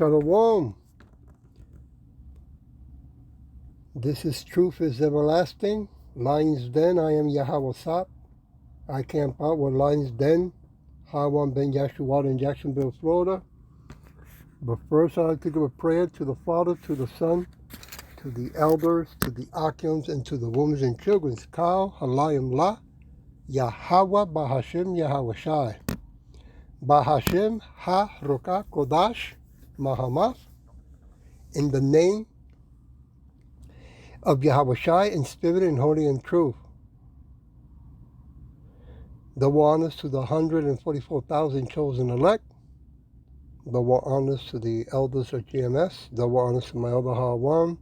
Shalom. This is Truth is Everlasting. Lion's Den, I am Yahweh Sap. I camp out with Lion's Den, Hawan Ben Yashuat in Jacksonville, Florida. But first I'd like to give a prayer to the Father, to the Son, to the elders, to the Akims, and to the women and children's Kal, Halayim La, Yahweh Bahashem Yahweh Shai. Bahashem Ha Roka Kodash Mahamath. In the name of Yahweh Shai in spirit and holy and truth. Double honors to the 144,000 chosen elect. Double honors to the elders of GMS. Double honors to my elder Hawan.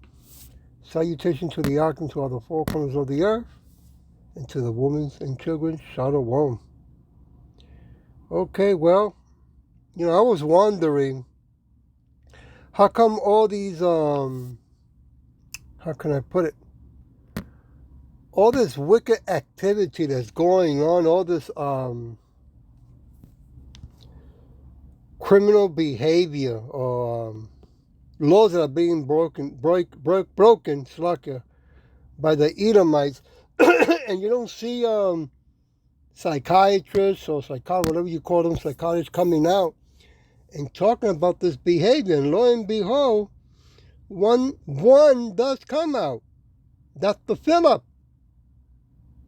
Salutation to the Ark and to all the four corners of the earth. And to the women and children, Shalom. Okay, well, I was wondering, how come all these, how can I put it? All this wicked activity that's going on, all this criminal behavior or laws that are being broken by the Edomites, and you don't see psychiatrists or whatever you call them, psychologists coming out and talking about this behavior. And lo and behold, one does come out. Dr. Philip.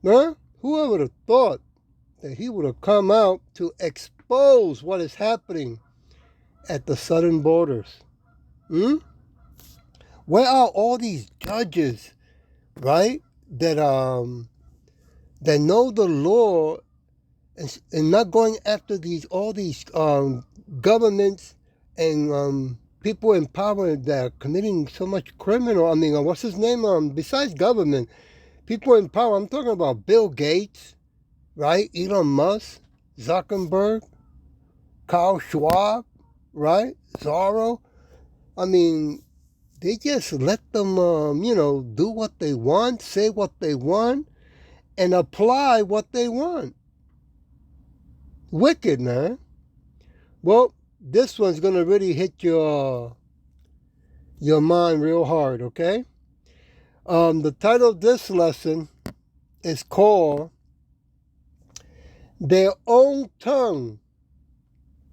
Huh? Whoever would have thought that he would have come out to expose what is happening at the southern borders? Where are all these judges, right, that know the law and not going after all these governments and people in power that are committing so much criminal? What's his name? Besides government, people in power, I'm talking about Bill Gates, right? Elon Musk, Zuckerberg, Carl Schwab, right? Zorro. They just let them, do what they want, say what they want, and apply what they want. Wicked, man. Well, this one's going to really hit your mind real hard, okay? The title of this lesson is called Their Own Tongue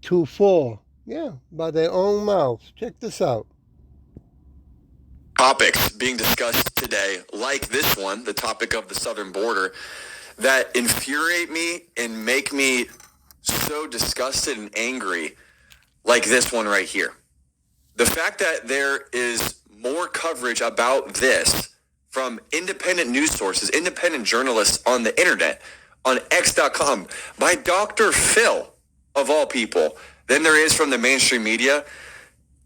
to Fall. Yeah, by their own mouths. Check this out. Topics being discussed today, like this one, the topic of the southern border, that infuriate me and make me so disgusted and angry, like this one right here. The fact that there is more coverage about this from independent news sources, independent journalists on the internet, on X.com, by Dr. Phil, of all people, than there is from the mainstream media.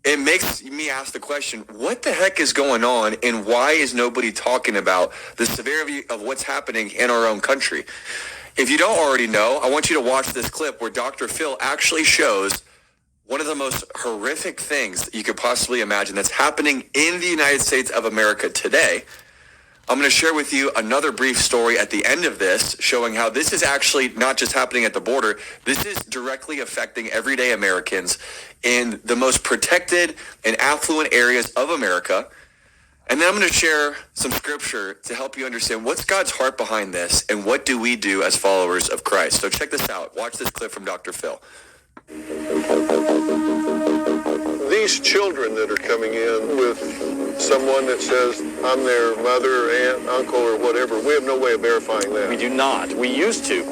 It makes me ask the question, what the heck is going on, and why is nobody talking about the severity of what's happening in our own country? If you don't already know, I want you to watch this clip where Dr. Phil actually shows one of the most horrific things that you could possibly imagine that's happening in the United States of America today. I'm going to share with you another brief story at the end of this, showing how this is actually not just happening at the border. This is directly affecting everyday Americans in the most protected and affluent areas of America. And then I'm going to share some scripture to help you understand what's God's heart behind this and what do we do as followers of Christ. So check this out. Watch this clip from Dr. Phil. These children that are coming in with someone that says, I'm their mother, aunt, uncle, or whatever, we have no way of verifying that. We do not. We used to.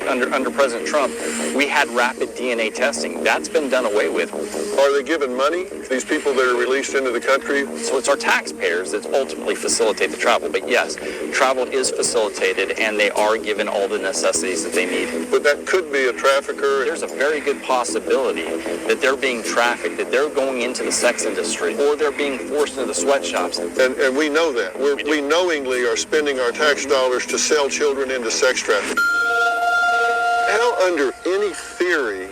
Under President Trump, we had rapid DNA testing. That's been done away with. Are they given money, these people that are released into the country? So it's our taxpayers that ultimately facilitate the travel. But yes, travel is facilitated, and they are given all the necessities that they need. But that could be a trafficker. There's a very good possibility that they're being trafficked, that they're going into the sex industry, or they're being forced into the sweatshops. And we know that. We knowingly are spending our tax dollars to sell children into sex trafficking. How, under any theory,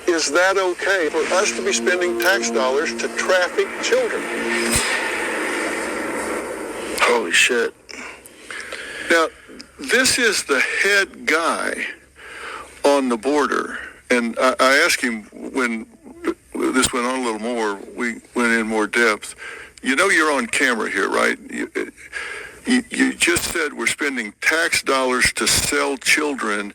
is that okay for us to be spending tax dollars to traffic children? Holy shit. Now, this is the head guy on the border. And I asked him when this went on a little more, we went in more depth. You know you're on camera here, right? You just said we're spending tax dollars to sell children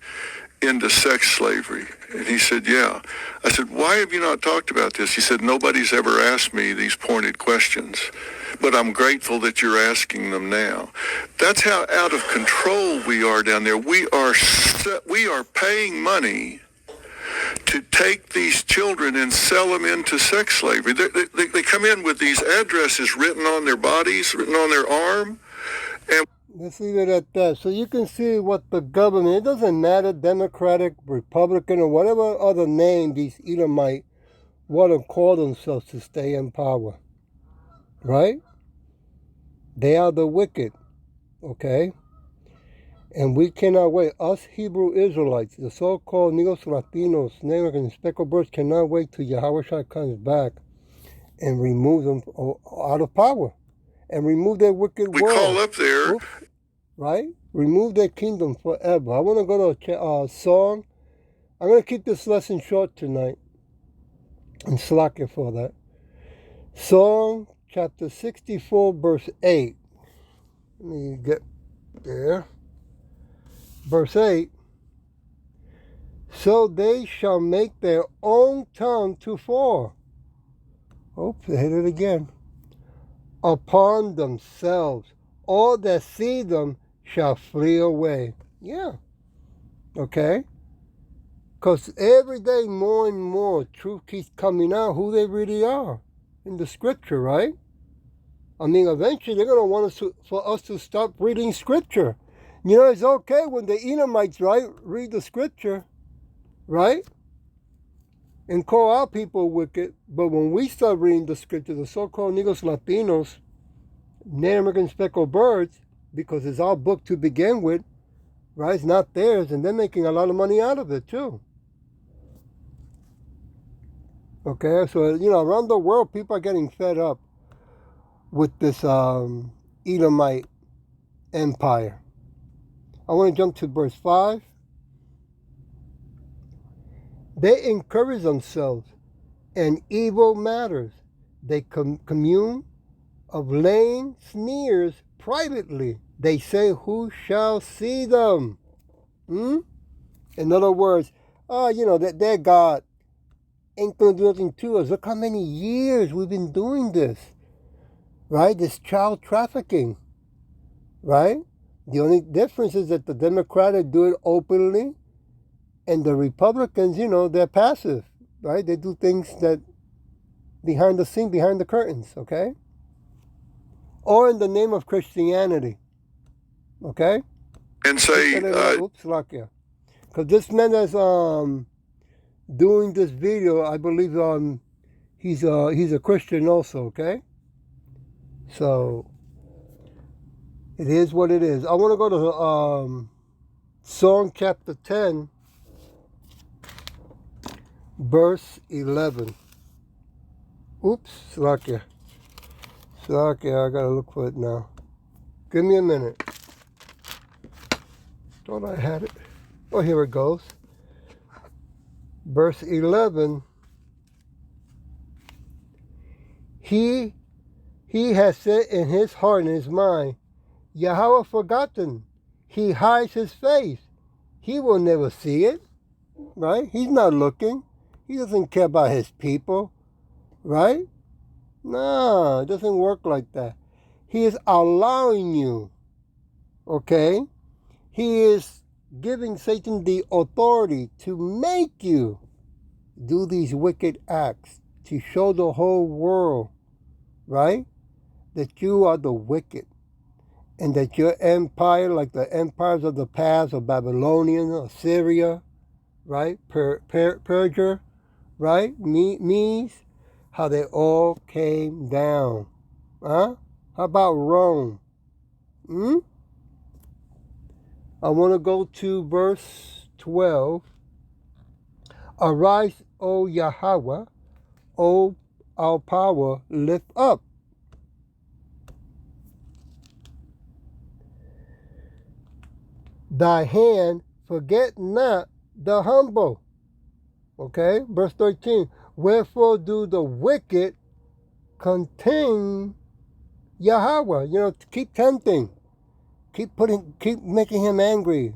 into sex slavery. And he said, yeah. I said, why have you not talked about this? He said, nobody's ever asked me these pointed questions, but I'm grateful that you're asking them now. That's how out of control we are down there. We are paying money to take these children and sell them into sex slavery. They come in with these addresses written on their bodies, written on their arm. And let's leave it at that. So you can see what the government, it doesn't matter, Democratic, Republican, or whatever other name these Edomite want to call themselves to stay in power. Right? They are the wicked. Okay? And we cannot wait. Us Hebrew Israelites, the so-called Negros Latinos, Native Americans, speckled birds, cannot wait till Yahweh Shai comes back and remove them out of power. And remove their wicked we world. call up there. Oops. Right? Remove their kingdom forever. I want to go to a song. I'm going to keep this lesson short tonight. And slack it for that. Psalm chapter 64, verse 8. Let me get there. Verse 8. So they shall make their own tongue to fall. Oops, I hit it again. Upon themselves. All that see them shall flee away. Yeah. Okay? Because every day more and more truth keeps coming out who they really are in the scripture, right? I mean, eventually they're going to want for us to stop reading scripture. You know, it's okay when the Edomites, right, read the scripture, right? And call our people wicked. But when we start reading the scripture, the so-called Negros Latinos, Native American speckled birds, because it's our book to begin with, right? It's not theirs, and they're making a lot of money out of it too. Okay, so, you know, around the world, people are getting fed up with this Edomite empire. I want to jump to verse 5. They encourage themselves in evil matters. They commune of laying sneers privately. They say, who shall see them? In other words, you know, that their God ain't going to do nothing to us. Look how many years we've been doing this, right? This child trafficking, right? The only difference is that the Democrats do it openly, and the Republicans, you know, they're passive, right? They do things that behind the scene, behind the curtains, okay? Or in the name of Christianity, okay? And say, because this man is doing this video, I believe he's a Christian also, okay? So it is what it is. I want to go to Psalm chapter 10, verse 11. Oops, Slakia, I gotta look for it now. Give me a minute. Thought I had it. Oh, here it goes. Verse 11. He has said in his heart and his mind, Yahweh forgotten. He hides his face. He will never see it. Right? He's not looking. He doesn't care about his people. Right? No, it doesn't work like that. He is allowing you. Okay? He is giving Satan the authority to make you do these wicked acts, to show the whole world, right, that you are the wicked, and that your empire, like the empires of the past of Babylonian, Assyria, right, Persia, right, Medes, how they all came down. Huh? How about Rome? I want to go to verse 12. Arise, O Yahweh, O our power, lift up. Thy hand, forget not the humble. Okay, verse 13. Wherefore do the wicked contain Yahweh? Keep tempting. Keep making him angry.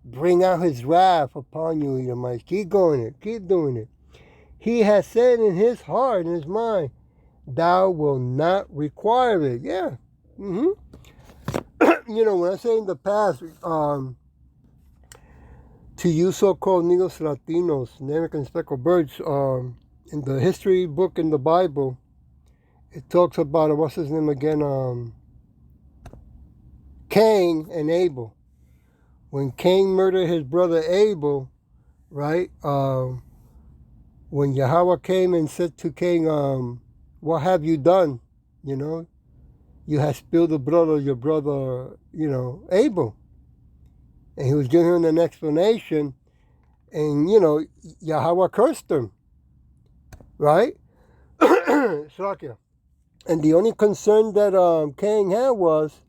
Bring out his wrath upon you, Edomites. Keep going it. Keep doing it. He has said in his heart, in his mind, thou will not require it. Yeah. When I say in the past, to you so-called Negros Latinos, American speckled birds, in the history book in the Bible, it talks about, what's his name again? Cain and Abel. When Cain murdered his brother Abel, right? When Yahweh came and said to Cain, what have you done? You have spilled the blood of your brother, Abel. And he was giving him an explanation, and, Yahweh cursed him, right? Slakia. And the only concern that Cain had was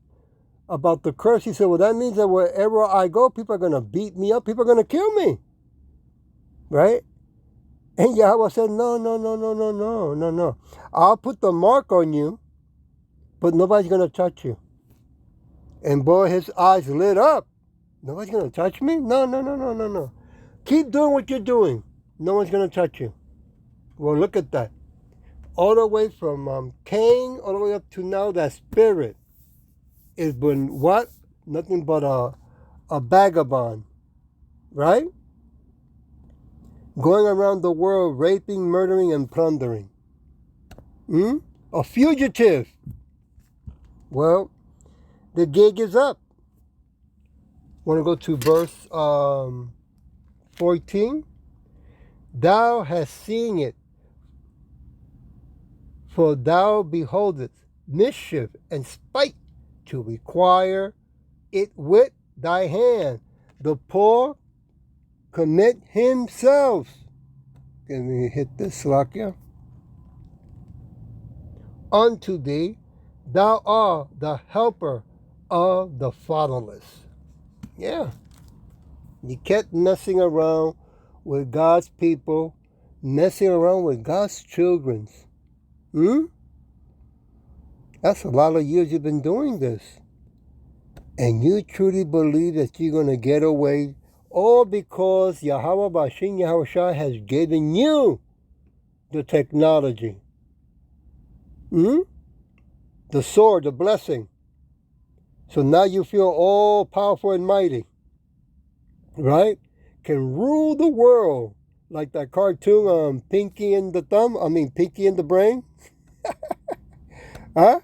about the curse. He said, well, that means that wherever I go, people are going to beat me up. People are going to kill me, right? And Yahweh said, no. I'll put the mark on you, but nobody's going to touch you. And boy, his eyes lit up. Nobody's going to touch me? No. Keep doing what you're doing. No one's going to touch you. Well, look at that. All the way from Cain, all the way up to now, that spirit has been what? Nothing but a vagabond, right? Going around the world, raping, murdering, and plundering. A fugitive. Well, the gig is up. Want to go to verse 14? Thou hast seen it, for thou beholdest mischief and spite to require it with thy hand. The poor commit himself. Let me hit this, Slakia. Unto thee, thou art the helper of the fatherless. Yeah. You kept messing around with God's people, messing around with God's children. That's a lot of years you've been doing this. And you truly believe that you're going to get away, all because Yahweh Bashin Yahushua has given you the technology. The sword, the blessing. So now you feel all powerful and mighty. Right? Can rule the world. Like that cartoon, Pinky and the Pinky and the Brain. Huh?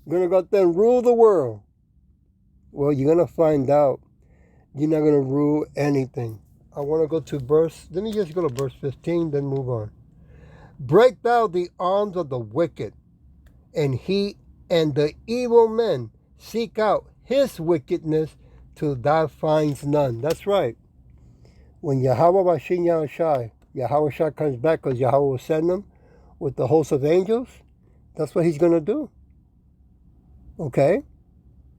Gonna go out there and rule the world. Well, you're gonna find out you're not gonna rule anything. I want to go to let me just go to verse 15, then move on. Break thou the arms of the wicked, and he and the evil men seek out his wickedness till thou finds none. That's right. When Yahweh Bashin Yahushai, Yahweh comes back, because Yahweh will send him with the host of angels, that's what he's going to do. Okay?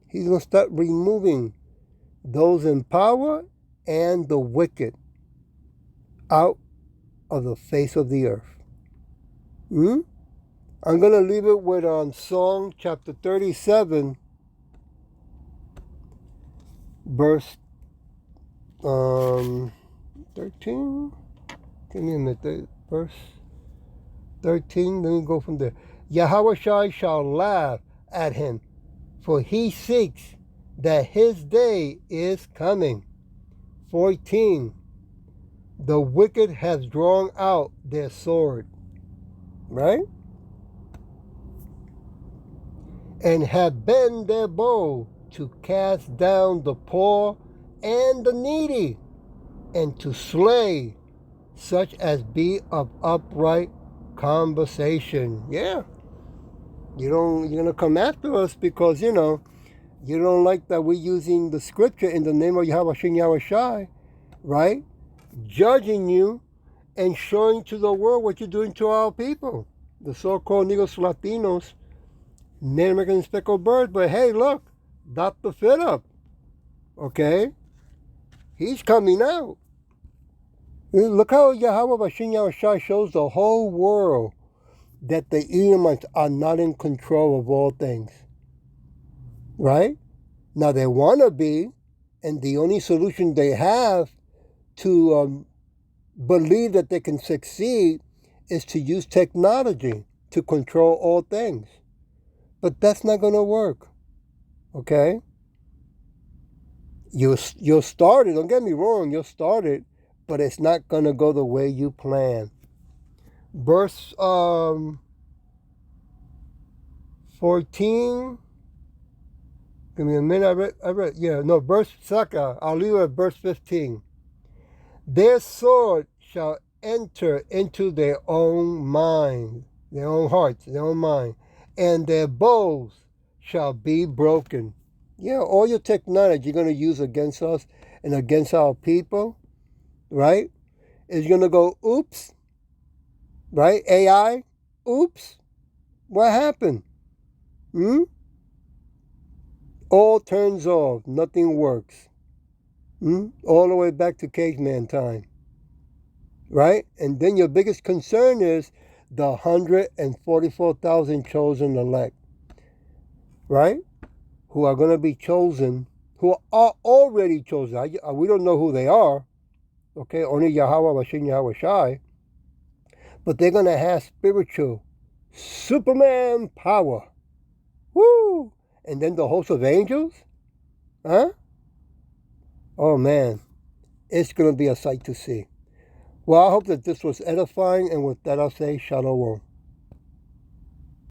He's going to start removing those in power and the wicked out of the face of the earth. I'm going to leave it with Psalm chapter 37, verse 13. Give me a minute. Verse 13. Let me go from there. Yahweh shall laugh at him, for he seeks that his day is coming. 14. The wicked has drawn out their sword. Right? And have bent their bow to cast down the poor and the needy, and to slay such as be of upright conversation. Yeah. You're going to come after us because, you don't like that we're using the scripture in the name of Yahweh Shem Yahushai, right? Judging you and showing to the world what you're doing to our people, the so-called Negros Latinos, Native American speckled birds. But hey, look, Dr. Phillip, okay? He's coming out. Look how Yahweh Bashin Yahushua shows the whole world that the Edomites are not in control of all things. Right? Now they want to be, and the only solution they have to believe that they can succeed is to use technology to control all things. But that's not going to work. Okay? You'll start it, don't get me wrong, you'll start it, but it's not going to go the way you plan. Verse 14. Give me a minute. Verse Saka. I'll leave it at verse 15. Their sword shall enter into their own mind, their own hearts, their own mind, and their bows shall be broken. Yeah, all your technology you're going to use against us and against our people, right, is going to go, oops, right? AI, oops, what happened? All turns off, nothing works. All the way back to caveman time, right? And then your biggest concern is the 144,000 chosen elect, right? Who are going to be chosen, who are already chosen. We don't know who they are, okay? Only Yahweh, Bashin Yahweh Shai. But they're going to have spiritual Superman power. Woo! And then the host of angels? Huh? Oh, man. It's going to be a sight to see. Well, I hope that this was edifying. And with that, I'll say shalom.